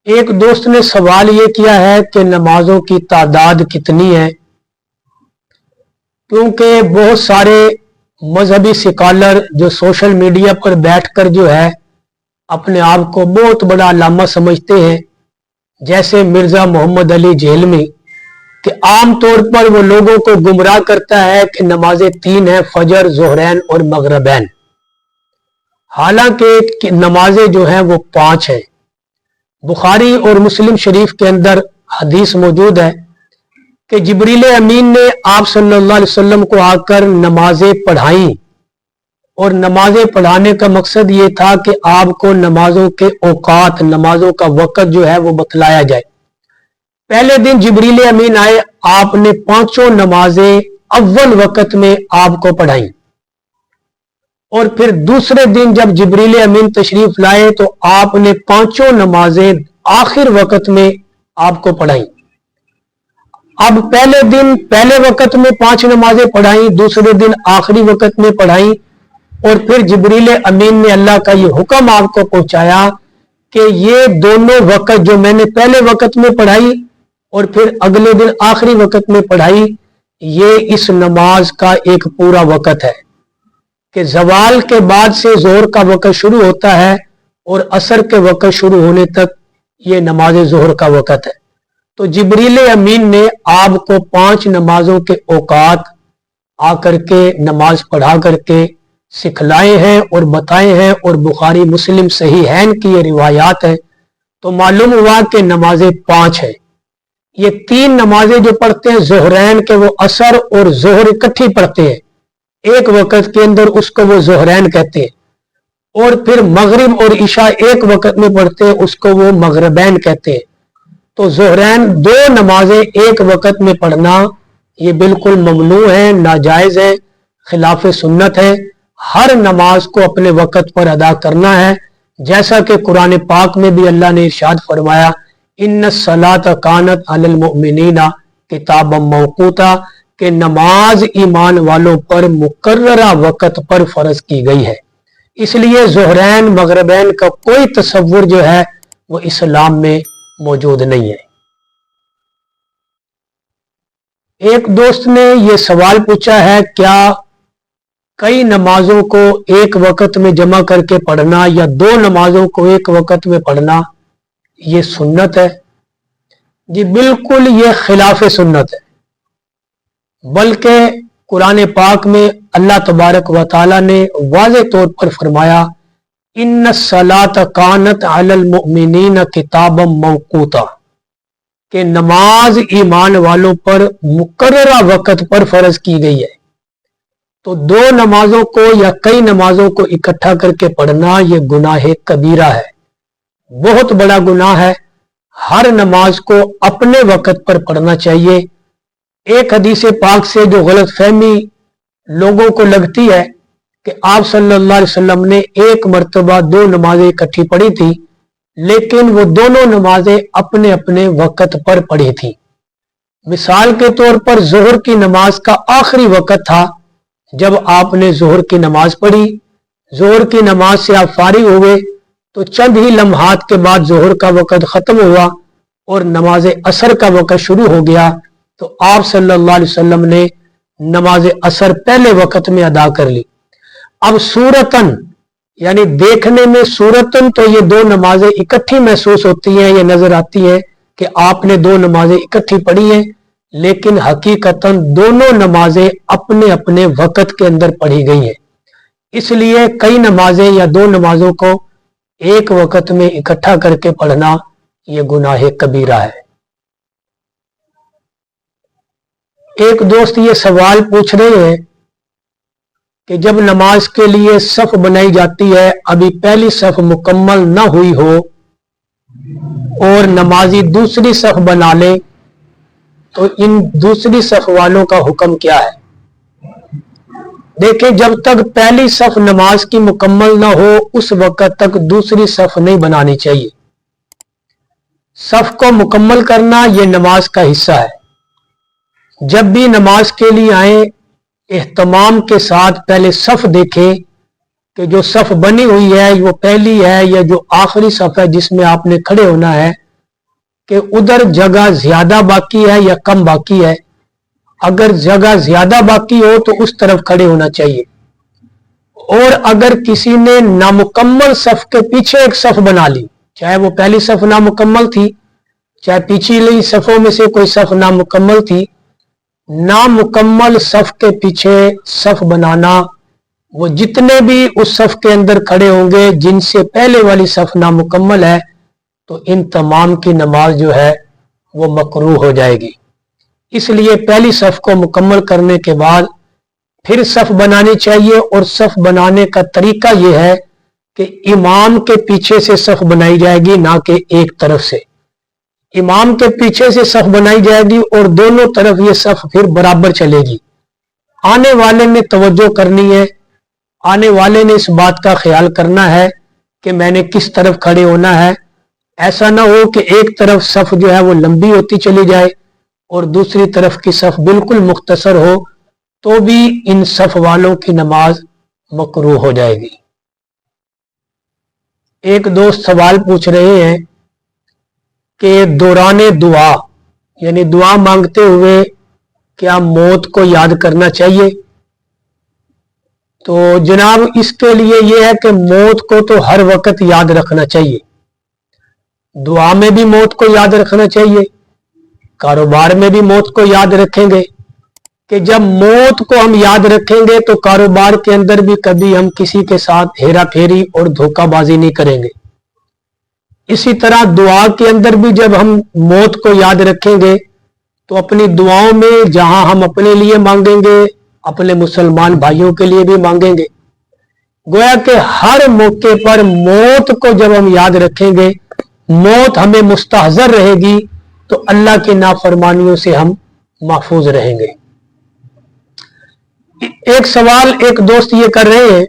ایک دوست نے سوال یہ کیا ہے کہ نمازوں کی تعداد کتنی ہے، کیونکہ بہت سارے مذہبی سکالر جو سوشل میڈیا پر بیٹھ کر جو ہے اپنے آپ کو بہت بڑا علامہ سمجھتے ہیں، جیسے مرزا محمد علی جہلمی، کہ عام طور پر وہ لوگوں کو گمراہ کرتا ہے کہ نمازیں 3 ہیں، فجر، ظہرین اور مغربین، حالانکہ نمازیں جو ہیں وہ 5 ہیں۔ بخاری اور مسلم شریف کے اندر حدیث موجود ہے کہ جبریل امین نے آپ صلی اللہ علیہ وسلم کو آ کر نمازیں پڑھائیں، اور نمازیں پڑھانے کا مقصد یہ تھا کہ آپ کو نمازوں کے اوقات، نمازوں کا وقت جو ہے وہ بتلایا جائے۔ پہلے دن جبریل امین آئے، آپ نے 5 نمازیں اول وقت میں آپ کو پڑھائیں، اور پھر دوسرے دن جب جبریل امین تشریف لائے تو آپ نے 5 نمازیں آخر وقت میں آپ کو پڑھائیں۔ اب پہلے دن پہلے وقت میں 5 نمازیں پڑھائیں، دوسرے دن آخری وقت میں پڑھائیں، اور پھر جبریل امین نے اللہ کا یہ حکم آپ کو پہنچایا کہ یہ دونوں وقت جو میں نے پہلے وقت میں پڑھائی اور پھر اگلے دن آخری وقت میں پڑھائی، یہ اس نماز کا ایک پورا وقت ہے کہ زوال کے بعد سے ظہر کا وقت شروع ہوتا ہے اور عصر کے وقت شروع ہونے تک یہ نماز ظہر کا وقت ہے۔ تو جبریل امین نے آپ کو 5 نمازوں کے اوقات آ کر کے نماز پڑھا کر کے سکھلائے ہیں اور بتائے ہیں، اور بخاری مسلم صحیحین کی یہ روایات ہیں۔ تو معلوم ہوا کہ نمازیں 5 ہیں۔ یہ 3 نمازیں جو پڑھتے ہیں ظہرین کے، وہ عصر اور ظہر اکٹھی پڑھتے ہیں ایک وقت کے اندر، اس کو وہ ظہرین کہتے ہیں، اور پھر مغرب اور عشاء ایک وقت میں پڑھتے ہیں، اس کو وہ مغربین کہتے ہیں۔ تو ظہرین 2 نمازیں ایک وقت میں پڑھنا یہ بالکل ممنوع ہے، ناجائز ہے، خلاف سنت ہے۔ ہر نماز کو اپنے وقت پر ادا کرنا ہے، جیسا کہ قرآن پاک میں بھی اللہ نے ارشاد فرمایا، ان الصلاۃ کانت علی المؤمنین کتابا موقوتا، کہ نماز ایمان والوں پر مقررہ وقت پر فرض کی گئی ہے۔ اس لیے ظہرین مغربین کا کوئی تصور جو ہے وہ اسلام میں موجود نہیں ہے۔ ایک دوست نے یہ سوال پوچھا ہے، کیا کئی نمازوں کو ایک وقت میں جمع کر کے پڑھنا یا 2 نمازوں کو ایک وقت میں پڑھنا یہ سنت ہے؟ جی بالکل، یہ خلاف سنت ہے، بلکہ قرآن پاک میں اللہ تبارک و تعالی نے واضح طور پر فرمایا، ان الصلاۃ کانت علی المؤمنین کتابا موقوتا، کہ نماز ایمان والوں پر مقررہ وقت پر فرض کی گئی ہے۔ تو 2 نمازوں کو یا کئی نمازوں کو اکٹھا کر کے پڑھنا یہ گناہ کبیرہ ہے، بہت بڑا گناہ ہے۔ ہر نماز کو اپنے وقت پر پڑھنا چاہیے۔ ایک حدیث پاک سے جو غلط فہمی لوگوں کو لگتی ہے کہ آپ صلی اللہ علیہ وسلم نے ایک مرتبہ 2 نمازیں اکٹھی پڑھی تھی، لیکن وہ دونوں نمازیں اپنے اپنے وقت پر پڑھی تھی۔ مثال کے طور پر ظہر کی نماز کا آخری وقت تھا جب آپ نے ظہر کی نماز پڑھی، ظہر کی نماز سے آپ فارغ ہوئے تو چند ہی لمحات کے بعد ظہر کا وقت ختم ہوا اور نماز عصر کا وقت شروع ہو گیا، تو آپ صلی اللہ علیہ وسلم نے نماز عصر پہلے وقت میں ادا کر لی۔ اب صورتاً یعنی دیکھنے میں صورتاً تو یہ 2 نمازیں اکٹھی محسوس ہوتی ہیں، یہ نظر آتی ہے کہ آپ نے 2 نمازیں اکٹھی پڑھی ہیں، لیکن حقیقتاً دونوں نمازیں اپنے اپنے وقت کے اندر پڑھی گئی ہیں۔ اس لیے کئی نمازیں یا 2 نمازوں کو ایک وقت میں اکٹھا کر کے پڑھنا یہ گناہ کبیرہ ہے۔ ایک دوست یہ سوال پوچھ رہے ہیں کہ جب نماز کے لیے صف بنائی جاتی ہے، ابھی پہلی صف مکمل نہ ہوئی ہو اور نمازی دوسری صف بنا لے، تو ان دوسری صف والوں کا حکم کیا ہے؟ دیکھیں، جب تک پہلی صف نماز کی مکمل نہ ہو اس وقت تک دوسری صف نہیں بنانی چاہیے۔ صف کو مکمل کرنا یہ نماز کا حصہ ہے۔ جب بھی نماز کے لیے آئیں، اہتمام کے ساتھ پہلے صف دیکھیں کہ جو صف بنی ہوئی ہے وہ پہلی ہے یا جو آخری صف ہے جس میں آپ نے کھڑے ہونا ہے، कि उधर जगह ज्यादा बाकी है या कम बाकी है। अगर जगह ज्यादा बाकी हो तो उस तरफ खड़े होना चाहिए, और अगर किसी ने नामुकम्मल सफ के पीछे एक सफ बना ली, चाहे वो पहली सफ नामुकम्मल थी, चाहे पिछली सफों में से कोई सफ नामुकम्मल थी, नामुकम्मल सफ के पीछे सफ बनाना, वो जितने भी उस सफ के अंदर खड़े होंगे जिनसे पहले वाली सफ नामुकम्मल है, तो इन तमाम की नमाज जो है वो मकरूह हो जाएगी। इसलिए पहली सफ को मुकम्मल करने के बाद फिर सफ बनानी चाहिए, और सफ बनाने का तरीका यह है कि इमाम के पीछे से सफ बनाई जाएगी, ना कि एक तरफ से। इमाम के पीछे से सफ बनाई जाएगी और दोनों तरफ ये सफ फिर बराबर चलेगी। आने वाले ने तवज्जो करनी है, आने वाले ने इस बात का ख्याल करना है कि मैंने किस तरफ खड़े होना है। ऐसा ना हो कि एक तरफ सफ जो है वो लंबी होती चली जाए और दूसरी तरफ की सफ बिल्कुल मुख्तसर हो, तो भी इन सफ वालों की नमाज मकरूह हो जाएगी। एक दोस्त सवाल पूछ रहे हैं कि दौराने दुआ यानी दुआ मांगते हुए क्या मौत को याद करना चाहिए? तो जनाब, इसके लिए यह है कि मौत को तो हर वक्त याद रखना चाहिए। दुआ में भी मौत को याद रखना चाहिए, कारोबार में भी मौत को याद रखेंगे कि जब मौत को हम याद रखेंगे तो कारोबार के अंदर भी कभी हम किसी के साथ हेरा फेरी और धोखाबाजी नहीं करेंगे। इसी तरह दुआ के अंदर भी जब हम मौत को याद रखेंगे तो अपनी दुआओं में जहां हम अपने लिए मांगेंगे, अपने मुसलमान भाइयों के लिए भी मांगेंगे। गोया कि हर मौके पर मौत को जब हम याद रखेंगे, मौत हमें मुस्तहज़र रहेगी, तो अल्लाह की नाफरमानियों से हम महफूज रहेंगे। एक सवाल एक दोस्त ये कर रहे हैं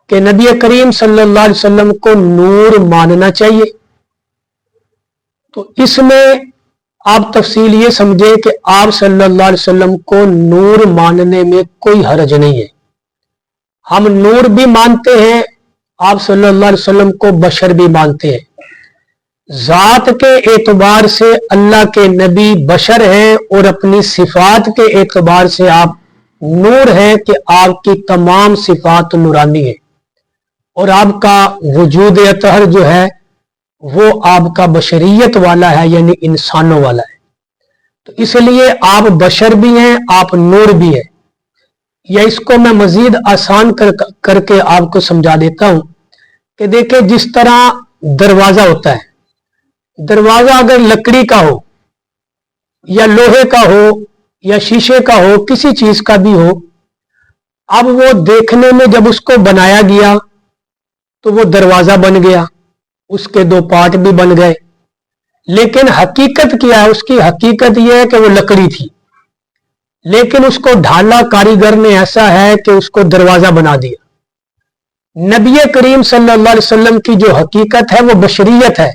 कि नबी करीम सल्लल्लाहु अलैहि वसल्लम को नूर मानना चाहिए। तो इसमें आप तफसील ये समझे कि आप सल्लल्लाहु अलैहि वसल्लम को नूर मानने में कोई हरज नहीं है। हम नूर भी मानते हैं, आप सल्लल्लाहु अलैहि वसल्लम को बशर भी मानते हैं। जात के एतबार से अल्लाह के नबी बशर हैं और अपनी सिफात के एतबार से आप नूर हैं कि आपकी तमाम सिफात नूरानी है और आपका वजूद अतहर जो है वो आपका बशरियत वाला है, यानी इंसानों वाला है। तो इसलिए आप बशर भी हैं, आप नूर भी हैं। या इसको मैं मजीद आसान करके आपको समझा देता हूं कि देखिए, जिस तरह दरवाजा होता है, दरवाजा अगर लकड़ी का हो या लोहे का हो या शीशे का हो, किसी चीज का भी हो, अब वो देखने में जब उसको बनाया गया तो वो दरवाजा बन गया, उसके दो पार्ट भी बन गए। लेकिन हकीकत क्या है? उसकी हकीकत यह है कि वो लकड़ी थी, लेकिन उसको ढाला कारीगर ने ऐसा है कि उसको दरवाजा बना दिया। नबी करीम सल्लल्लाहु अलैहि वसल्लम की जो हकीकत है वो बशरियत है,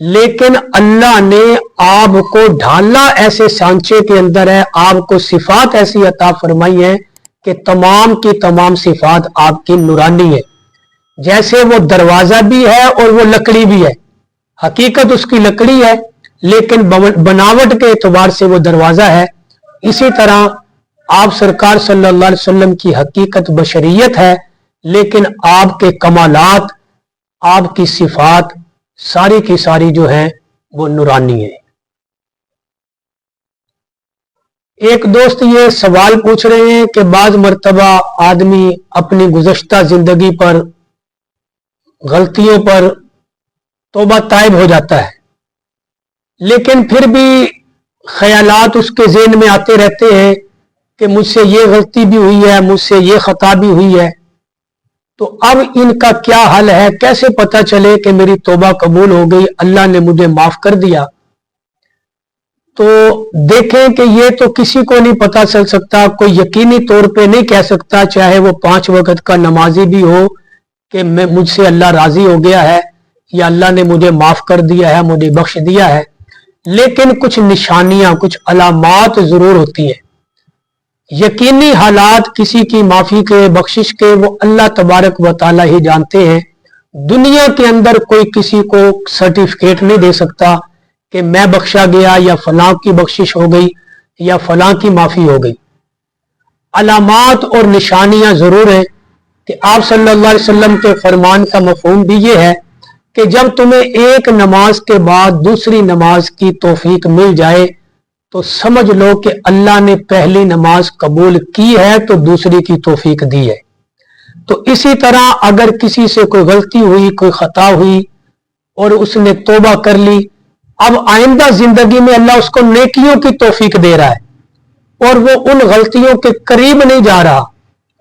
लेकिन अल्लाह ने आपको ढाला ऐसे सांचे के अंदर है, आपको सिफात ऐसी अता फरमाई है कि तमाम की तमाम सिफात आपकी नूरानी है। जैसे वो दरवाजा भी है और वो लकड़ी भी है, हकीकत उसकी लकड़ी है लेकिन बनावट के एतबार से वो दरवाजा है। इसी तरह आप सरकार सल्लल्लाहु अलैहि वसल्लम की हकीकत बशरियत है, लेकिन आपके कमालात, आपकी सिफात सारी की सारी जो है वो नूरानी है। एक दोस्त ये सवाल पूछ रहे हैं कि बाज मर्तबा आदमी अपनी गुज़श्ता जिंदगी पर, गलतियों पर तौबा ताइब हो जाता है, लेकिन फिर भी ख्यालात उसके ज़हन में आते रहते हैं कि मुझसे ये गलती भी हुई है, मुझसे ये खता भी हुई है। तो अब इनका क्या हल है? कैसे पता चले कि मेरी तौबा कबूल हो गई, अल्लाह ने मुझे माफ कर दिया? तो देखें कि ये तो किसी को नहीं पता चल सकता, कोई यकीनी तौर पे नहीं कह सकता, चाहे वो 5 वक्त का नमाजी भी हो, कि मैं मुझसे अल्लाह राजी हो गया है या अल्लाह ने मुझे माफ कर दिया है, मुझे बख्श दिया है। लेकिन कुछ निशानियां, कुछ अलामात जरूर होती हैं। यकीनी हालात किसी की माफी के, बख्शिश के, वो अल्लाह तबारक व तआला ही जानते हैं। दुनिया के अंदर कोई किसी को सर्टिफिकेट नहीं दे सकता کہ मैं बख्शा गया या फलां की बख्शिश हो गई या फलां की माफ़ी हो गई। अलामात और निशानियां ज़रूर हैं कि आप सल्लल्लाहु अलैहि वसल्लम के फरमान का मफहूम भी ये है कि जब तुम्हें एक नमाज के बाद दूसरी नमाज की तौफीक मिल जाए तो समझ लो कि अल्लाह ने पहली नमाज कबूल की है तो दूसरी की तौफीक दी है। तो इसी तरह अगर किसी से कोई गलती हुई, कोई खता हुई और उसने तौबा कर ली, अब आइंदा जिंदगी में अल्लाह उसको नेकियों की तौफीक दे रहा है और वो उन गलतियों के करीब नहीं जा रहा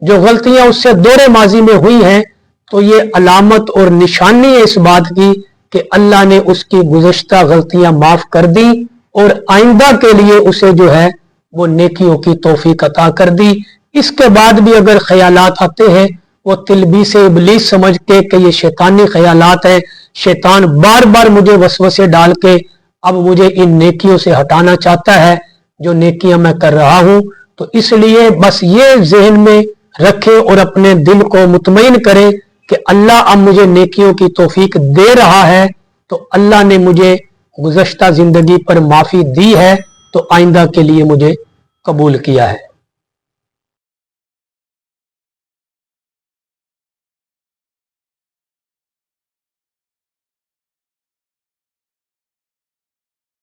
जो गलतियां उससे दौरे माजी में हुई हैं। तो ये अलामत और निशानी है इस बात की कि अल्लाह ने उसकी गुज़श्ता गलतियां माफ कर दी और आइंदा के लिए उसे जो है वो नेकियों की तौफीक अता कर दी। इसके बाद भी अगर ख्यालात आते हैं वो तिलबीस इब्लीस समझ के कि ये शैतानी ख्यालात है, शैतान बार बार मुझे वसवसे डाल के अब मुझे इन नेकियों से हटाना चाहता है जो नेकियां मैं कर रहा हूं। तो इसलिए बस ये जहन में रखे और अपने दिल को मुतमईन करे कि अल्लाह अब मुझे नेकियों की तौफीक दे रहा है, तो अल्लाह ने मुझे गुज़श्ता जिंदगी पर माफी दी है तो आइंदा के लिए मुझे कबूल किया है।